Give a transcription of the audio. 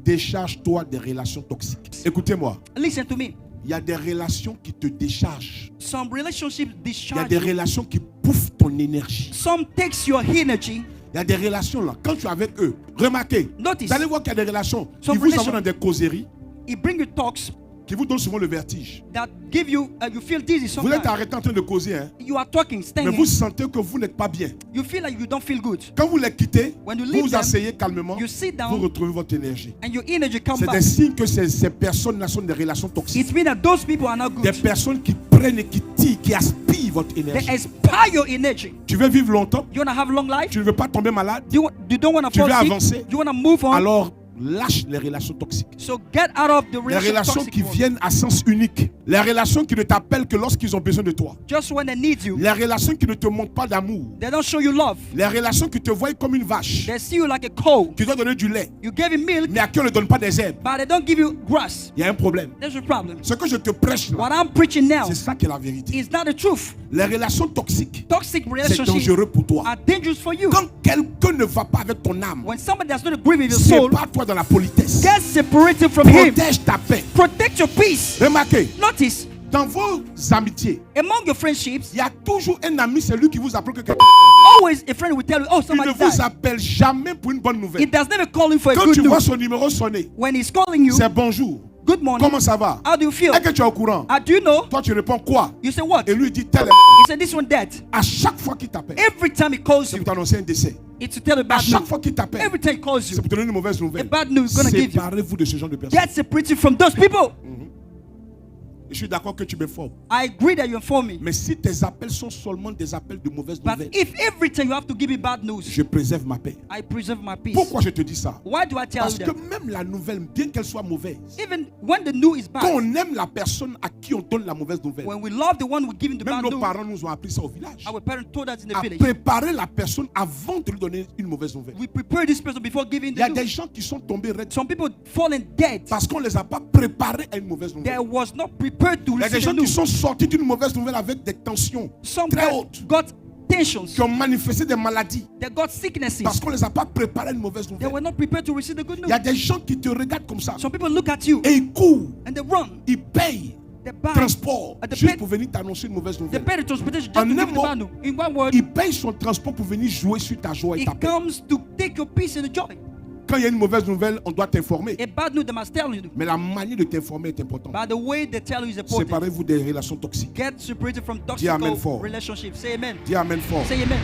Décharge-toi des relations toxiques. Écoutez-moi. Listen to me. Il y a des relations qui te déchargent. Some relationships Il y a discharge des you. relations qui bouffent ton énergie. Some takes your energy. Il y a des relations là, quand tu es avec eux, remarquez, Notice. vous allez voir qu'il y a des relations Some qui vous relation- envoient dans des causeries, It brings you talks qui vous donnent souvent le vertige. that give you, you feel dizzy Vous êtes sometimes. arrêté en train de causer, hein, You are talking, mais staying. vous sentez que vous n'êtes pas bien. You feel like you don't feel good. Quand vous les quittez, When you vous leave vous them, asseyez calmement, you sit vous down retrouvez votre énergie. and your energy comes C'est back. des signes que ces personnes-là sont des relations toxiques. It means that those people are not Des good. personnes qui prennent et qui tirent, qui aspirent votre They énergie. expire your energy. Tu veux vivre longtemps? You want to have long life? Tu ne veux pas tomber malade? You don't want to Tu fall veux sick? avancer? You want to move on? Alors, lâche les relations toxiques. So get out of the Les relations toxic qui one. viennent à sens unique. Les relations qui ne t'appellent que lorsqu'ils ont besoin de toi. Just when they need you. Les relations qui ne te montrent pas d'amour. They don't show you love. Les relations qui te voient comme une vache. They see you like a cow. Tu dois donner du lait. You gave him milk, Mais à qui on ne donne pas des herbes. but they don't give you grass. Il y a un problème. There's a problem. Ce que je te prêche là, What I'm preaching now c'est ça qui est la vérité. is not the truth. Les relations toxiques, Toxic c'est relationships dangereux pour toi. are dangerous for you. Quand quelqu'un ne va pas avec ton âme, When somebody does not agree with your soul, sépare-toi dans la politesse. get separated from him. Protège ta paix. Protect your peace. Remarquez, Notice, dans vos amitiés, among your friendships, il y a toujours un ami, c'est lui qui vous appelle que quelqu'un. always a friend will tell you, oh, Il somebody ne vous died. appelle jamais pour une bonne nouvelle. It does never call you for a Quand good tu vois news. son numéro sonner, When he's calling you, c'est bonjour. good morning, Comment ça va? how do you feel? Est-ce que tu es au courant? Do you know? Toi, tu réponds quoi? You say what? Et lui, il dit tel. He said, this one dead. À chaque fois qu'il t'appelle, Every time he calls c'est you, pour t'annoncer un décès. it's to tell a À bad chaque news. fois qu'il t'appelle, Every time he calls c'est you, pour te donner une mauvaise a nouvelle. bad news gonna give you. Séparez-vous de ce genre de personnes. Get separated from those people. Je suis d'accord que tu m'informes. I agree that you inform me. Mais si tes appels sont seulement des appels de mauvaises But nouvelles, if every time you have to give me bad news, je préserve ma paix. I preserve my peace. Pourquoi je te dis ça? Why do I tell Parce you que that? même la nouvelle, bien qu'elle soit mauvaise, Even when the news is quand bad, on aime la personne à qui on donne la mauvaise nouvelle, when we love the one who giving the même bad nos news, parents nous ont appris ça au village. our parents told us in the À village, préparer la personne avant de lui donner une mauvaise nouvelle. we prepare this person before giving Il y a the des news. gens qui sont tombés raides Some people fallen dead. parce qu'on ne les a pas préparés à une mauvaise nouvelle. They was not prepared to Il y a des receive gens the qui news. sont sortis d'une mauvaise nouvelle avec des tensions Some très hautes, got tensions. qui ont manifesté des maladies They got sicknesses. parce qu'on ne les a pas préparés à une mauvaise They nouvelle. were not prepared to receive the good Il news. y a des gens qui te regardent comme ça Some people look at you et ils courent, and they run. ils payent They buy. transport At the juste pay- pour venir t'annoncer une mauvaise They nouvelle. pay the transportation just En to give un you the mot, bad news. In one word, Il paye son transport pour venir jouer sur ta joie et it ta paix. comes to take your peace and joy. Quand il y a une mauvaise nouvelle, on doit t'informer. A bad news they must tell you. Mais la manière de t'informer est importante. But the way they tell you is important. Séparez-vous des relations toxiques. Get separated from Dis Amen toxic fort. relationships. Say amen. Dis Amen fort. Say amen.